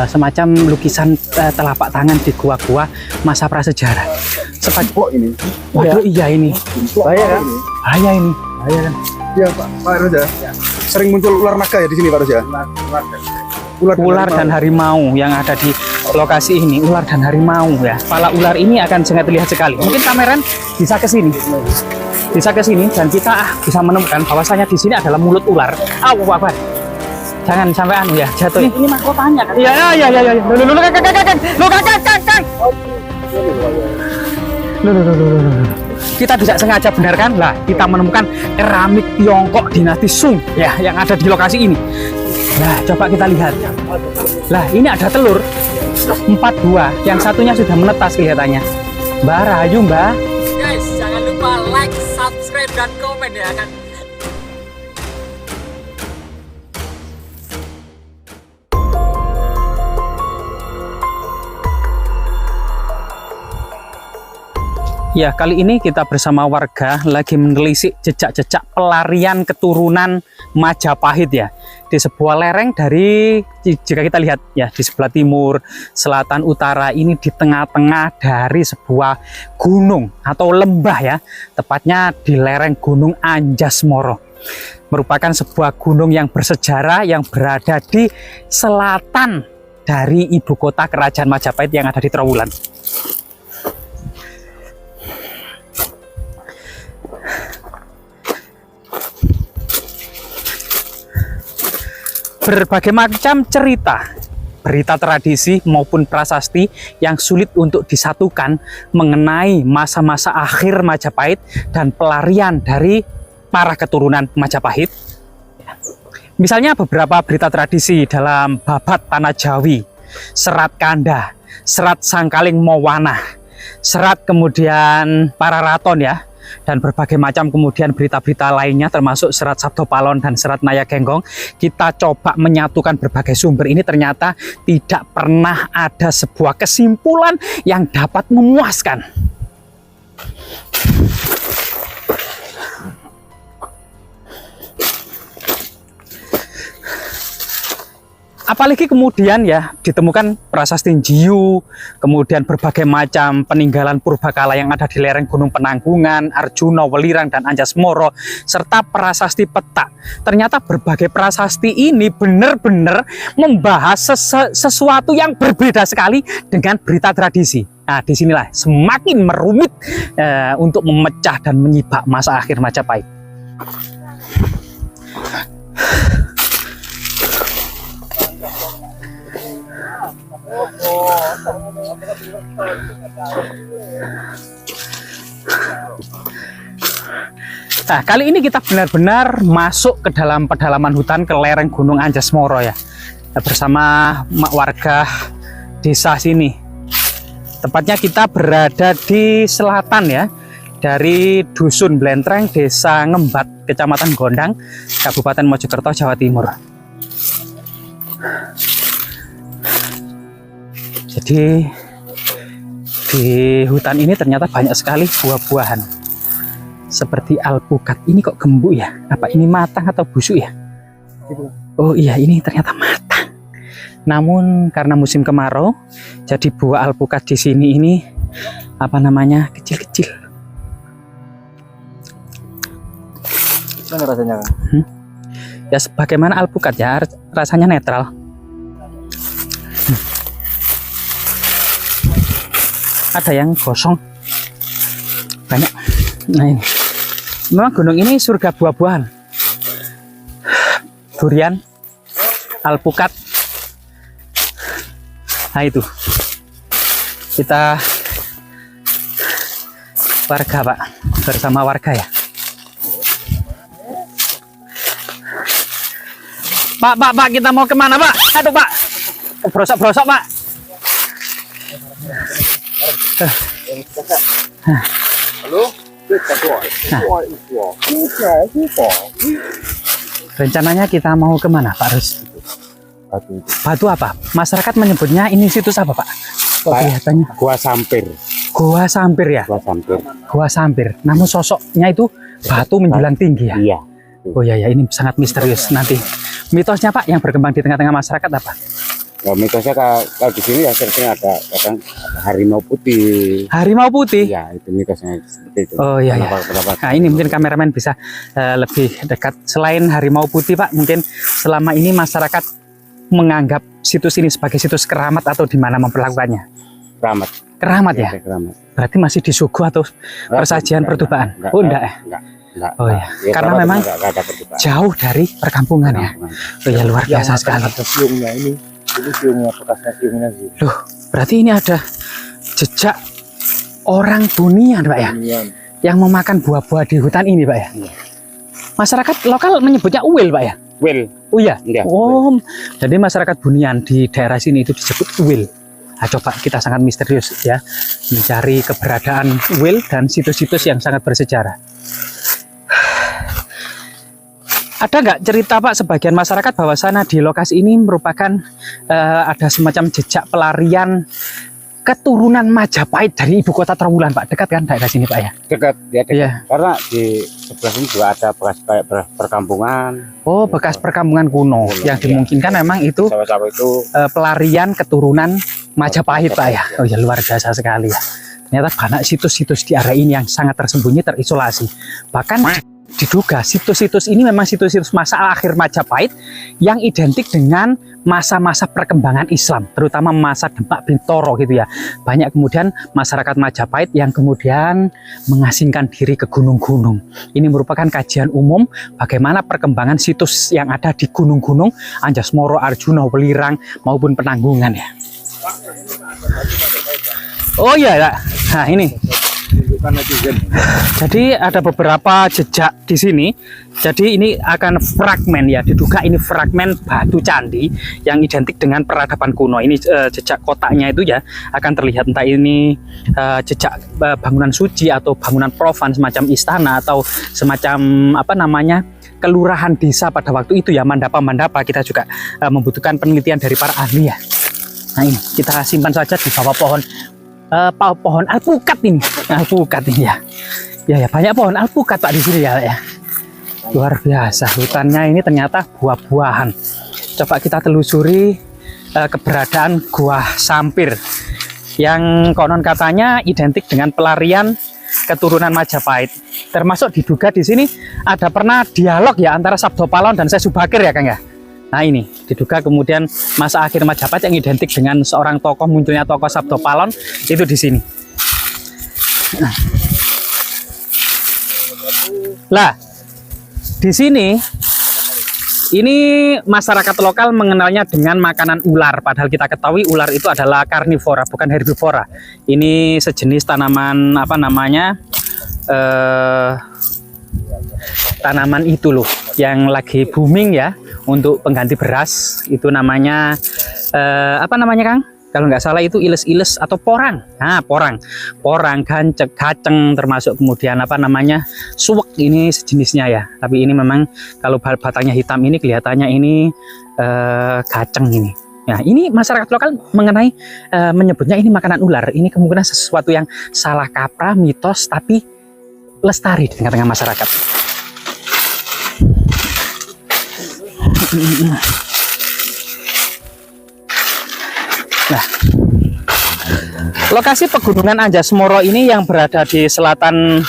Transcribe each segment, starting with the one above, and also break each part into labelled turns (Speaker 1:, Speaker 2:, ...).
Speaker 1: semacam lukisan telapak tangan di gua-gua masa prasejarah.
Speaker 2: Kok ini?
Speaker 1: Waduh, iya ini.
Speaker 2: Bahaya kan?
Speaker 1: Bahaya ini.
Speaker 2: Bahaya kan? Iya Pak Rus ya. Sering muncul ular naga ya di sini Pak Rus ya?
Speaker 1: Ular dan harimau yang ada di lokasi ini, ular dan harimau ya. Kepala ular ini akan sangat terlihat sekali. Mungkin kameran bisa ke sini. Bisa ke sini dan kita bisa menemukan bahwasanya di sini adalah mulut ular. Apa? Jangan sampai ya jatuh.
Speaker 3: Ini mahkotanya kan?
Speaker 1: Iya. Kang. Kita tidak sengaja benar kan? Lah, kita menemukan keramik Tiongkok dinasti Sung ya yang ada di lokasi ini. Nah, coba kita lihat. Lah, ini ada telur 4 buah. Yang satunya sudah menetas kelihatannya. Mbak Rahayu, Mbak.
Speaker 3: Guys, jangan lupa like, subscribe, dan komen ya kan.
Speaker 1: Ya, kali ini kita bersama warga lagi menelisik jejak-jejak pelarian keturunan Majapahit ya. Di sebuah lereng dari, jika kita lihat ya, di sebelah timur, selatan, utara, ini di tengah-tengah dari sebuah gunung atau lembah ya. Tepatnya di lereng Gunung Anjasmara. Merupakan sebuah gunung yang bersejarah yang berada di selatan dari ibu kota kerajaan Majapahit yang ada di Trowulan. Berbagai macam cerita, berita tradisi maupun prasasti yang sulit untuk disatukan mengenai masa-masa akhir Majapahit dan pelarian dari para keturunan Majapahit. Misalnya beberapa berita tradisi dalam Babat Tanah Jawi, Serat Kanda, Serat Sangkaling Mowana, Serat kemudian para raton ya, dan berbagai macam kemudian berita-berita lainnya termasuk Serat Sabdo Palon dan Serat Naya Genggong. Kita coba menyatukan berbagai sumber ini, ternyata tidak pernah ada sebuah kesimpulan yang dapat memuaskan. Apalagi kemudian ya ditemukan prasasti Jiu, kemudian berbagai macam peninggalan purbakala yang ada di lereng Gunung Penanggungan, Arjuna, Welirang, dan Anjasmara, serta prasasti Petak. Ternyata berbagai prasasti ini benar-benar membahas sesuatu yang berbeda sekali dengan berita tradisi. Nah, disinilah semakin merumit untuk memecah dan menyibak masa akhir Majapahit. Nah, kali ini kita benar-benar masuk ke dalam pedalaman hutan ke lereng Gunung Anjasmara ya, bersama warga desa sini. Tepatnya kita berada di selatan ya, dari Dusun Blentreng, Desa Ngembat, Kecamatan Gondang, Kabupaten Mojokerto, Jawa Timur. Jadi di hutan ini ternyata banyak sekali buah-buahan seperti alpukat. Ini kok gembuk ya? Apa ini matang atau busuk ya? Oh iya, ini ternyata matang. Namun karena musim kemarau, jadi buah alpukat di sini ini apa namanya, kecil-kecil.
Speaker 2: Gimana rasanya kan?
Speaker 1: Ya sebagaimana alpukat ya, rasanya netral. Ada yang gosong banyak. Nah, ini memang gunung ini surga buah-buahan, durian, alpukat. Nah itu kita warga Pak, bersama warga ya Pak, kita mau kemana Pak? Aduh Pak, kebrosok-brosok Pak.
Speaker 2: Halo?
Speaker 1: Rencananya kita mau kemana Pak Rus? Batu apa? Masyarakat menyebutnya ini situs apa Pak? Kok kelihatannya?
Speaker 4: Gua Sampir.
Speaker 1: Gua Sampir ya?
Speaker 4: Gua Sampir.
Speaker 1: Gua Sampir. Namun sosoknya itu batu menjulang tinggi ya?
Speaker 4: Iya.
Speaker 1: Oh iya ya, ini sangat misterius. Nanti mitosnya Pak yang berkembang di tengah-tengah masyarakat apa?
Speaker 4: Ya, mitosnya kalau di sini ya sering ada kadang ada harimau putih.
Speaker 1: Harimau putih.
Speaker 4: Ya, itu mitosnya seperti itu.
Speaker 1: Oh iya, iya. Nah ini mungkin kameramen bisa lebih dekat. Selain harimau putih Pak, mungkin selama ini masyarakat menganggap situs ini sebagai situs keramat atau di mana memperlakukannya?
Speaker 4: Keramat.
Speaker 1: Keramat ya?
Speaker 4: Keramat.
Speaker 1: Berarti masih disuguh atau persajian pertubaan? Oh enggak ya?
Speaker 4: Enggak.
Speaker 1: Oh ya, karena memang jauh dari perkampungan ya. Oh ya, luar biasa sekali.
Speaker 4: Ada siungnya ini siungnya, bekasnya siungnya sih.
Speaker 1: Loh, berarti ini ada jejak orang Bunian Pak ya? Yang memakan buah-buah di hutan ini Pak ya?
Speaker 4: Iya.
Speaker 1: Masyarakat lokal menyebutnya uwil Pak ya?
Speaker 4: Wil.
Speaker 1: Oh iya?
Speaker 4: Iya.
Speaker 1: Oh, jadi masyarakat Bunian di daerah sini itu disebut uwil. Nah, coba kita sangat misterius ya, mencari keberadaan uwil dan situs-situs yang sangat bersejarah. Ada nggak cerita Pak sebagian masyarakat bahwa sana di lokasi ini merupakan ada semacam jejak pelarian keturunan Majapahit dari ibu kota Trowulan Pak? Dekat kan daerah sini Pak ya?
Speaker 4: Dekat ya, dekat.
Speaker 1: Iya.
Speaker 4: Karena di sebelah sini juga ada bekas kayak perkampungan.
Speaker 1: Oh, bekas perkampungan kuno yang dimungkinkan memang itu
Speaker 4: Sawah-sawah itu
Speaker 1: pelarian keturunan Majapahit Pak ya? Oh ya, luar biasa sekali ya. Ternyata banyak situs-situs di area ini yang sangat tersembunyi, terisolasi. Bahkan diduga situs-situs ini memang situs-situs masa akhir Majapahit yang identik dengan masa-masa perkembangan Islam, terutama masa Demak Bintoro gitu ya. Banyak kemudian masyarakat Majapahit yang kemudian mengasingkan diri ke gunung-gunung. Ini merupakan kajian umum bagaimana perkembangan situs yang ada di gunung-gunung Anjasmoro, Arjuna, Welirang maupun Penanggungan ya. Oh iya, ya. Nah ini. Jadi ada beberapa jejak di sini. Jadi ini akan fragmen ya, diduga ini fragmen batu candi yang identik dengan peradaban kuno. Ini jejak kotaknya itu ya akan terlihat, entah ini jejak bangunan suci atau bangunan profan semacam istana atau semacam apa namanya kelurahan desa pada waktu itu ya, mandapa-mandapa. Kita juga membutuhkan penelitian dari para ahli ya. Nah ini kita simpan saja di bawah pohon alpukat ini. Alpukat ini ya. Ya banyak pohon alpukat Pak di sini ya. Luar biasa, hutannya ini ternyata buah-buahan. Coba kita telusuri keberadaan Gua Sampir yang konon katanya identik dengan pelarian keturunan Majapahit. Termasuk diduga di sini ada pernah dialog ya antara Sabdo Palon dan Syekh Subakir ya Kang ya. Nah ini diduga kemudian masa akhir Majapahit yang identik dengan seorang tokoh, munculnya tokoh Sabdo Palon itu di sini. Lah, di sini ini masyarakat lokal mengenalnya dengan makanan ular, padahal kita ketahui ular itu adalah karnivora bukan herbivora. Ini sejenis tanaman apa namanya? Tanaman itu loh yang lagi booming ya untuk pengganti beras, itu namanya apa namanya Kang? Kalau nggak salah itu iles-iles atau porang. Nah, porang, gancek, kaceng, termasuk kemudian apa namanya suwek, ini sejenisnya ya. Tapi ini memang kalau batangnya hitam ini kelihatannya ini kaceng ini. Nah, ini masyarakat lokal mengenai menyebutnya ini makanan ular. Ini kemungkinan sesuatu yang salah kaprah, mitos, tapi lestari di tengah-tengah masyarakat. Nah, lokasi pegunungan Anjasmoro ini yang berada di selatan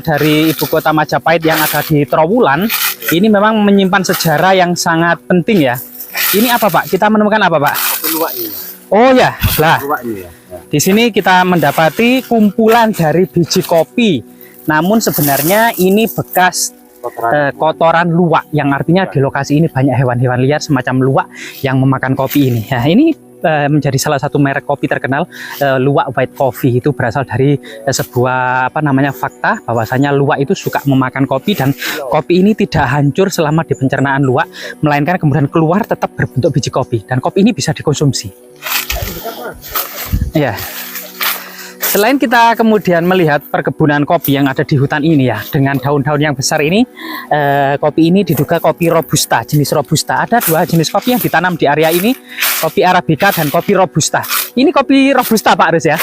Speaker 1: dari ibu kota Majapahit yang ada di Trowulan, ini memang menyimpan sejarah yang sangat penting ya. Ini apa Pak? Kita menemukan apa Pak? Oh ya, lah. Di sini kita mendapati kumpulan dari biji kopi. Namun sebenarnya ini bekas kotoran luwak, yang artinya di lokasi ini banyak hewan-hewan liar semacam luwak yang memakan kopi ini. Nah, ini menjadi salah satu merek kopi terkenal, luwak white coffee. Itu berasal dari sebuah apa namanya fakta bahwasanya luwak itu suka memakan kopi, dan kopi ini tidak hancur selama di pencernaan luwak, melainkan kemudian keluar tetap berbentuk biji kopi, dan kopi ini bisa dikonsumsi. Ya. Selain kita kemudian melihat perkebunan kopi yang ada di hutan ini ya, dengan daun-daun yang besar ini, kopi ini diduga kopi robusta, jenis robusta. Ada dua jenis kopi yang ditanam di area ini, kopi arabica dan kopi robusta. Ini kopi robusta Pak Aris ya?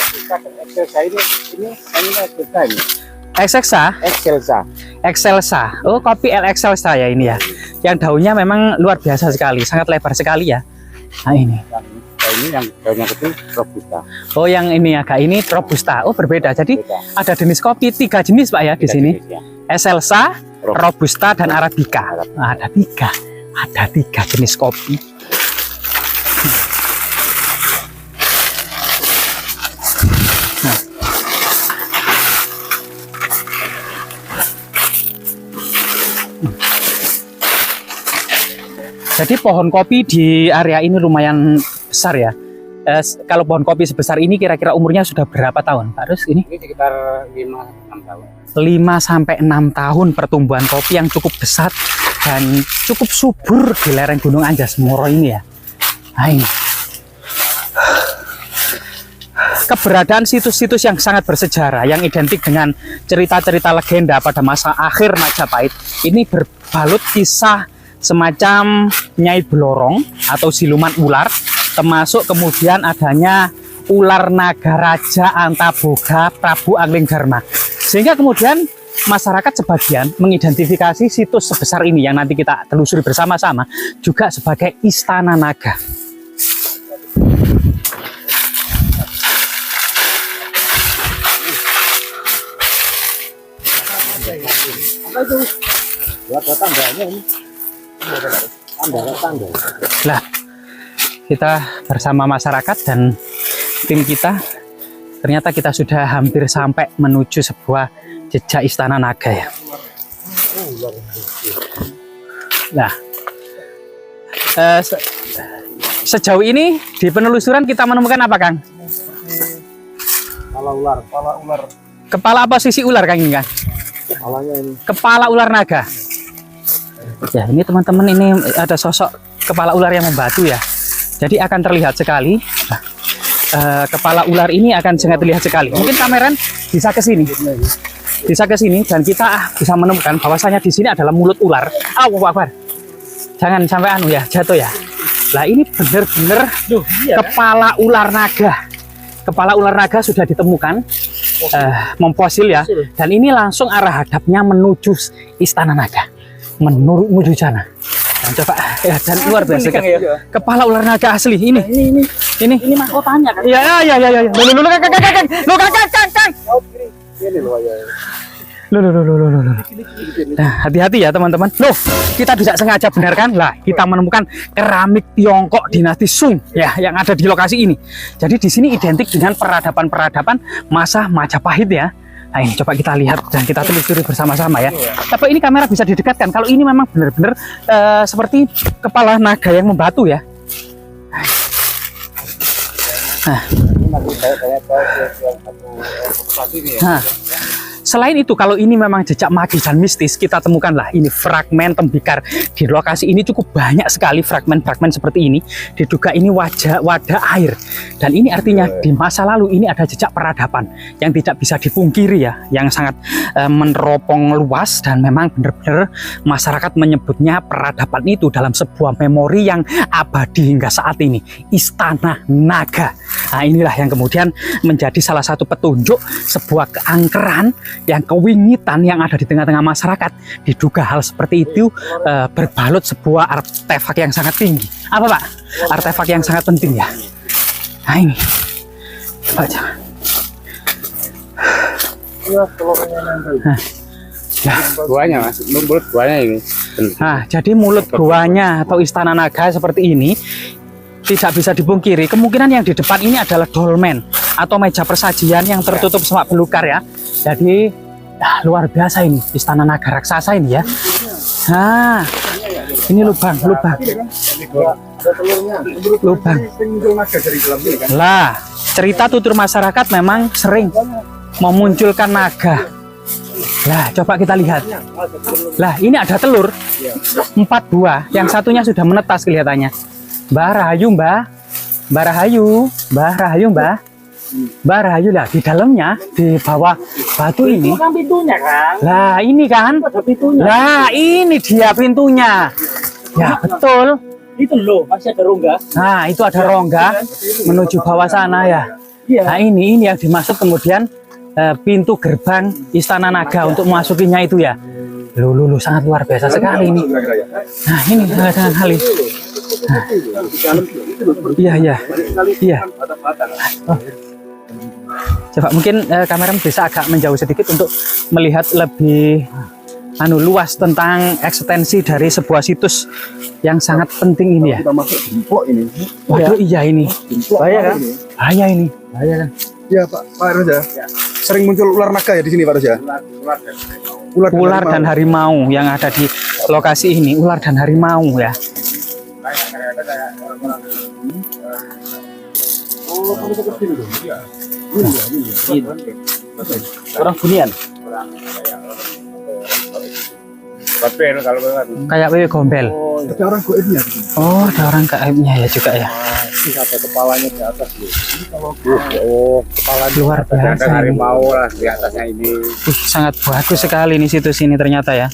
Speaker 1: Excelsa. Oh, kopi El Excelsa ya ini ya. Yang daunnya memang luar biasa sekali, sangat lebar sekali ya. Nah ini.
Speaker 4: Ini yang daunnya kecil robusta.
Speaker 1: Oh yang ini agak ini robusta. Oh berbeda. Jadi
Speaker 4: Beda.
Speaker 1: ada jenis kopi 3 jenis Pak ya di
Speaker 4: Tiga
Speaker 1: sini.
Speaker 4: jenis, ya.
Speaker 1: Excelsa, robusta dan arabica. Nah, ada 3. Ada 3 jenis kopi. Nah. Jadi pohon kopi di area ini lumayan besar ya. Kalau pohon kopi sebesar ini kira-kira umurnya sudah berapa tahun Pak Rus ini?
Speaker 4: Ini sekitar 5-6 tahun.
Speaker 1: 5-6 tahun pertumbuhan kopi yang cukup besar dan cukup subur di lereng Gunung Anjas-Moro ini ya. Nah ini. Keberadaan situs-situs yang sangat bersejarah yang identik dengan cerita-cerita legenda pada masa akhir Majapahit ini berbalut kisah semacam Nyai Blorong atau siluman ular, termasuk kemudian adanya ular naga Raja Antaboga Prabu Anglingdarma. Sehingga kemudian masyarakat sebagian mengidentifikasi situs sebesar ini yang nanti kita telusuri bersama-sama juga sebagai Istana Naga. Lah, kita bersama masyarakat dan tim kita, ternyata kita sudah hampir sampai menuju sebuah jejak Istana Naga ya. Nah, sejauh ini di penelusuran kita menemukan apa Kang?
Speaker 2: Kepala ular, kepala ular.
Speaker 1: Kepala apa sisi ular Kang ini Kang?
Speaker 2: Kepalanya ini.
Speaker 1: Kepala ular naga. Ya ini teman-teman, ini ada sosok kepala ular yang membatu ya. Jadi akan terlihat sekali. Nah, kepala ular ini akan sangat terlihat sekali. Mungkin kameran bisa ke sini. Bisa ke sini dan kita bisa menemukan bahwasanya di sini adalah mulut ular. Allahu Akbar. Jangan sampai anu ya, jatuh ya. Lah ini benar-benar kepala ular naga. Kepala ular naga sudah ditemukan, memfosil ya. Dan ini langsung arah hadapnya menuju Istana Naga. Menuju sana. Dan coba ya, dan luar biasa. Kepala ular naga asli ini. Ini mahkotanya kan? Iya. Nah, hati-hati ya teman-teman. Loh, kita tidak sengaja benar kan? Lah, kita menemukan keramik Tiongkok dinasti Sung ya yang ada di lokasi ini. Jadi di sini identik dengan peradaban-peradaban masa Majapahit ya. Nah, ini coba kita lihat dan kita telusuri bersama-sama ya. Tapi ini kamera bisa didekatkan kalau ini memang benar-benar seperti kepala naga yang membatu ya. Nah, selain itu, kalau ini memang jejak magis dan mistis, kita temukanlah ini fragmen tembikar. Di lokasi ini cukup banyak sekali fragmen-fragmen seperti ini. Diduga ini wadah air. Dan ini artinya di masa lalu ini ada jejak peradaban yang tidak bisa dipungkiri ya, yang sangat meneropong luas dan memang benar-benar masyarakat menyebutnya peradaban itu dalam sebuah memori yang abadi hingga saat ini, Istana Naga. Nah, inilah yang kemudian menjadi salah satu petunjuk sebuah keangkeran yang kewingitan yang ada di tengah-tengah masyarakat. Diduga hal seperti itu berbalut sebuah artefak yang sangat tinggi. Apa Pak? Artefak yang sangat penting ya. Nah ini coba aja.
Speaker 4: Guanya Mas, mulut guanya ini.
Speaker 1: Nah, jadi mulut guanya atau Istana Naga seperti ini tidak bisa dipungkiri, kemungkinan yang di depan ini adalah dolmen atau meja persajian yang tertutup semak belukar ya. Jadi luar biasa ini Istana Naga raksasa ini ya. Nah, ini lubang. Lah, cerita tutur masyarakat memang sering memunculkan naga. Lah, coba kita lihat. Lah, ini ada telur 4 buah, yang satunya sudah menetas kelihatannya. Mbah Rahayu, Mbah Rahayu lah, di dalamnya di bawah batu ini. Itu kan pintunya kan? Lah ini kan? Lah ini dia pintunya. Ya betul. Itu loh, masih ada rongga. Nah itu ada rongga menuju bawah sana ya. Nah ini yang dimaksud kemudian pintu gerbang Istana Naga untuk memasukinya itu ya. Loh, sangat luar biasa sekali ini. Nah ini dengan hal ini. Iya, iya. Iya. Coba mungkin kameramen bisa agak menjauh sedikit untuk melihat lebih luas tentang eksistensi dari sebuah situs yang sangat penting ini ya.
Speaker 2: Kita masuk Dimplok ini.
Speaker 1: Waduh, iya ini.
Speaker 2: Bahaya kan?
Speaker 1: Bahaya ini. Bahaya kan.
Speaker 2: Iya Pak Rus ya. Sering muncul ular naga ya di sini Pak Rus ya.
Speaker 1: Ular dan harimau yang ada di lokasi ini, ular dan harimau ya.
Speaker 3: Orang bunian.
Speaker 1: Kayak wewe gombel.
Speaker 2: Ada orang goibnya di sini.
Speaker 1: Oh, ada orang gaibnya ya juga ya.
Speaker 4: Ada kepalanya di atas loh.
Speaker 1: Luar biasa. Ini.
Speaker 4: Harimau lah di atasnya ini.
Speaker 1: Sangat bagus sekali nih situs ini ternyata ya.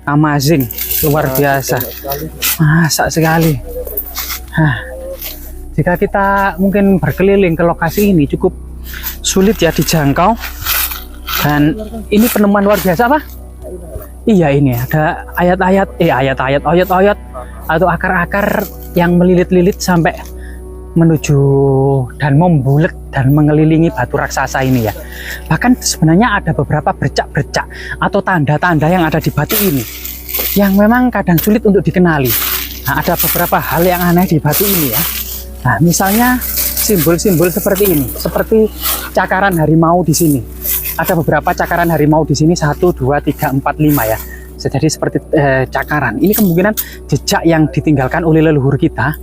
Speaker 1: Amazing, luar biasa. Masa sekali. Jika kita mungkin berkeliling ke lokasi ini cukup sulit ya dijangkau. Dan ini penemuan luar biasa apa? Iya, ini ada ayat-ayat atau akar-akar yang melilit-lilit sampai menuju dan membulet dan mengelilingi batu raksasa ini ya. Bahkan sebenarnya ada beberapa bercak-bercak atau tanda-tanda yang ada di batu ini yang memang kadang sulit untuk dikenali. Nah, ada beberapa hal yang aneh di batu ini ya. Nah, misalnya simbol-simbol seperti ini, seperti cakaran harimau di sini. Ada beberapa cakaran harimau di sini 1, 2, 3, 4, 5 ya. Jadi seperti cakaran. Ini kemungkinan jejak yang ditinggalkan oleh leluhur kita,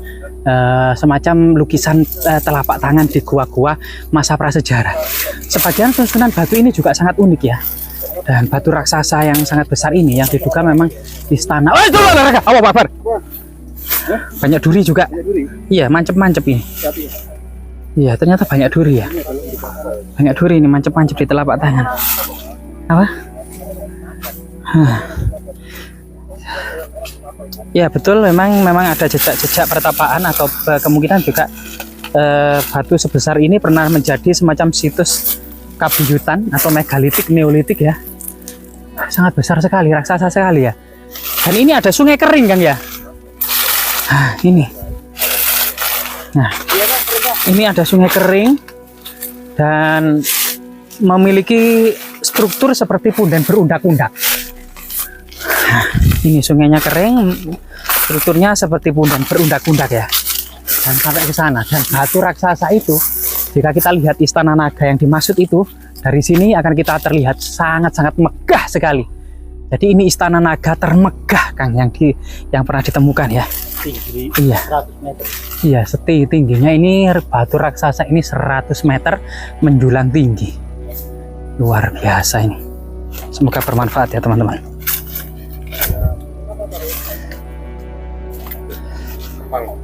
Speaker 1: semacam lukisan telapak tangan di gua-gua masa prasejarah. Sebagian susunan batu ini juga sangat unik ya. Dan batu raksasa yang sangat besar ini yang diduga memang istana. Oh, itu apa kabar? Banyak duri juga. Iya, mancep-mancep ini. Iya, ternyata banyak duri ya. Banyak duri ini mancep-mancep di telapak tangan. Apa? Ya betul, memang ada jejak-jejak pertapaan atau kemungkinan juga batu sebesar ini pernah menjadi semacam situs kabuyutan atau megalitik, neolitik ya. Sangat besar sekali, raksasa sekali ya. Dan ini ada sungai kering kan ya. Ini. Nah, ini ada sungai kering dan memiliki struktur seperti punden berundak-undak. Nah, ini sungainya kering, strukturnya seperti punden berundak-undak ya. Dan sampai ke sana. Dan batu raksasa itu, jika kita lihat istana naga yang dimaksud itu, dari sini akan kita terlihat sangat-sangat megah sekali. Jadi ini istana naga termegah Kang yang pernah ditemukan ya.
Speaker 3: Tinggi
Speaker 1: Iya.
Speaker 3: 100 meter.
Speaker 1: Iya, tingginya ini batu raksasa ini 100 meter menjulang tinggi. Luar biasa ini. Semoga bermanfaat ya teman-teman.
Speaker 4: Kalau